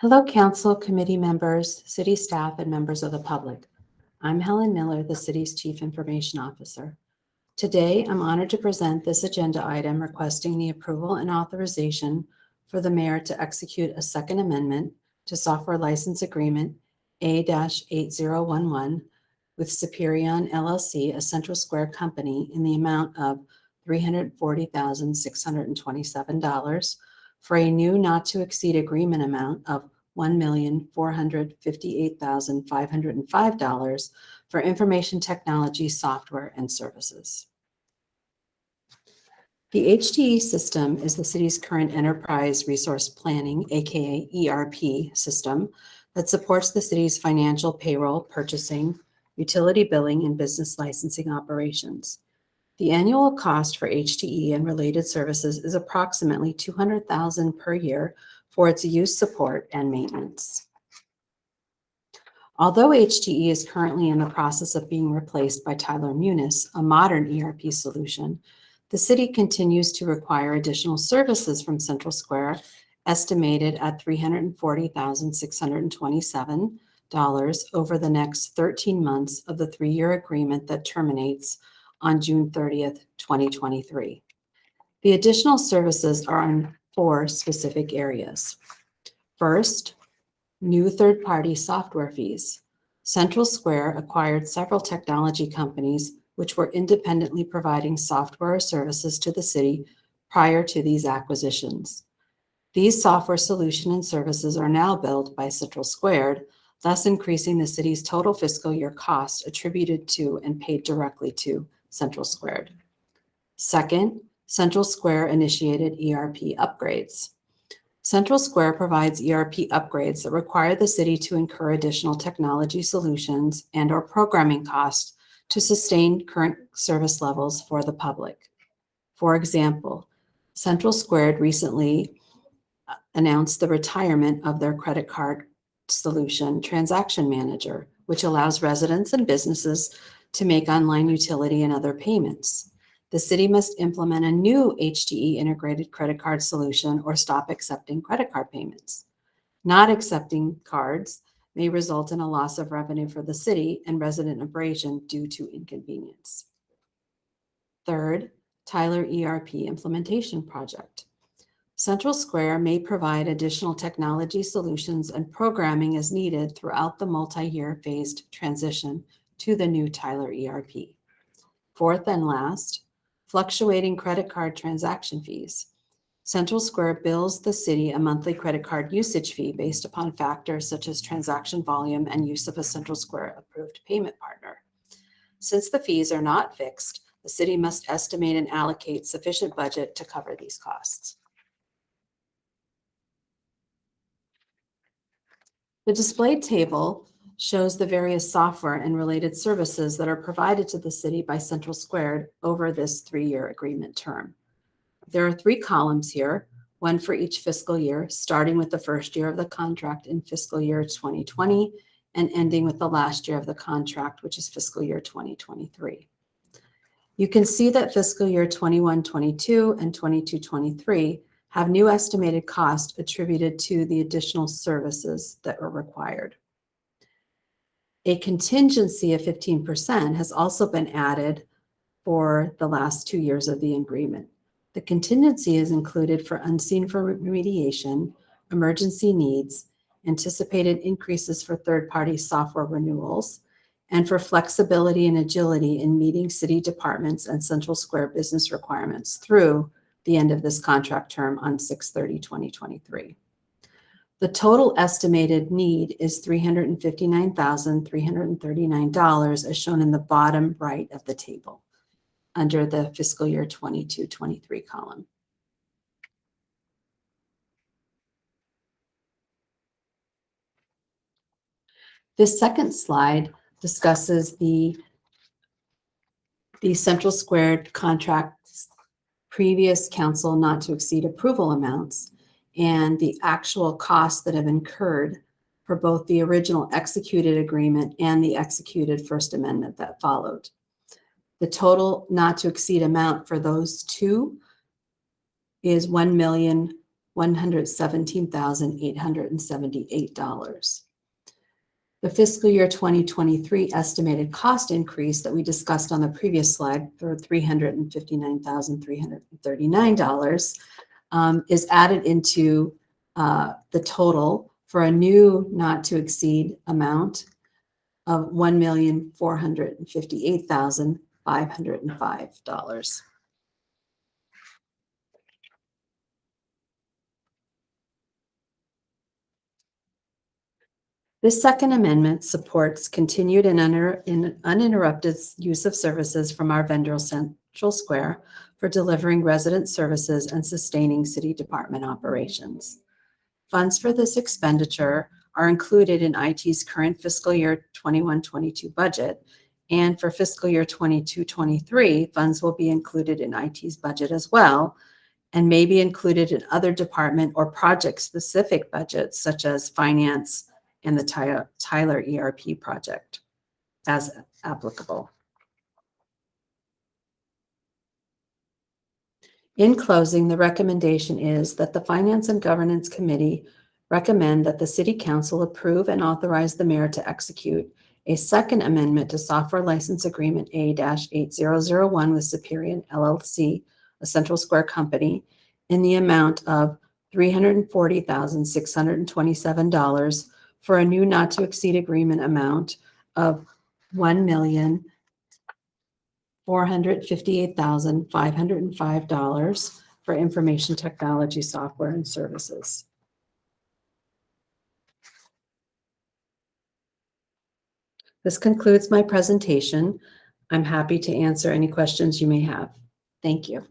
Hello, Council, committee members, city staff, and members of the public. I'm Helen Miller, the city's Chief Information Officer. Today, I'm honored to present this agenda item requesting the approval and authorization for the mayor to execute a second amendment to software license agreement A-8011 with Superion LLC, a Central Square company, in the amount of $340,627 for a new not-to-exceed agreement amount of $1,458,505 for information technology software and services. The HTE system is the city's current enterprise resource planning, aka ERP system, that supports the city's financial, payroll, purchasing, utility billing, and business licensing operations. The annual cost for HTE and related services is approximately $200,000 per year for its use, support, and maintenance. Although HTE is currently in the process of being replaced by Tyler Munis, a modern ERP solution, the city continues to require additional services from Central Square, estimated at $340,627 over the next 13 months of the 3-year agreement that terminates on June 30th, 2023. The additional services are in 4 specific areas. First, new third-party software fees. Central Square acquired several technology companies which were independently providing software or services to the city prior to these acquisitions. These software solution and services are now billed by Central Squared, thus increasing the city's total fiscal year cost attributed to and paid directly to Central Squared. Second, Central Square initiated ERP upgrades. Central Square provides ERP upgrades that require the city to incur additional technology solutions and/or programming costs to sustain current service levels for the public. For example, Central Squared recently announced the retirement of their credit card solution, Transaction Manager, which allows residents and businesses to make online utility and other payments. The city must implement a new HTE integrated credit card solution or stop accepting credit card payments. Not accepting cards may result in a loss of revenue for the city and resident abrasion due to inconvenience. Third, Tyler ERP implementation project. Central Square may provide additional technology solutions and programming as needed throughout the multi-year phased transition to the new Tyler ERP. Fourth and last, fluctuating credit card transaction fees. Central Square bills the city a monthly credit card usage fee based upon factors such as transaction volume and use of a Central Square approved payment partner. Since the fees are not fixed, the city must estimate and allocate sufficient budget to cover these costs. The displayed table shows the various software and related services that are provided to the city by Central Squared over this 3-year agreement term. There are 3 columns here, one for each fiscal year, starting with the first year of the contract in fiscal year 2020 and ending with the last year of the contract, which is fiscal year 2023. You can see that fiscal year 21-22 and 22-23 have new estimated costs attributed to the additional services that are required. A contingency of 15% has also been added for the last 2 years of the agreement. The contingency is included for unseen for remediation, emergency needs, anticipated increases for third-party software renewals, and for flexibility and agility in meeting city departments and Central Square business requirements through the end of this contract term on 6/30/2023. The total estimated need is $359,339 as shown in the bottom right of the table under the fiscal year 22-23 column. This second slide discusses the Central Squared contract's previous council not to exceed approval amounts and the actual costs that have incurred for both the original executed agreement and the executed First Amendment that followed. The total not to exceed amount for those 2 is $1,000,000 $117,878. The fiscal year 2023 estimated cost increase that we discussed on the previous slide for $359,339 is added into the total for a new not to exceed amount of $1,458,505. This second amendment supports continued and uninterrupted use of services from our vendor Central Square for delivering resident services and sustaining city department operations. Funds for this expenditure are included in IT's current fiscal year 21-22 budget, and for fiscal year 22-23, funds will be included in IT's budget as well, and may be included in other department or project-specific budgets such as finance and the Tyler ERP project as applicable. In closing, the recommendation is that the Finance and Governance Committee recommend that the City Council approve and authorize the mayor to execute a second amendment to Software License Agreement A-8001 with Superior LLC, a Central Square company, in the amount of $340,627 for a new not-to-exceed agreement amount of $1,458,505 for information technology software and services. This concludes my presentation. I'm happy to answer any questions you may have. Thank you.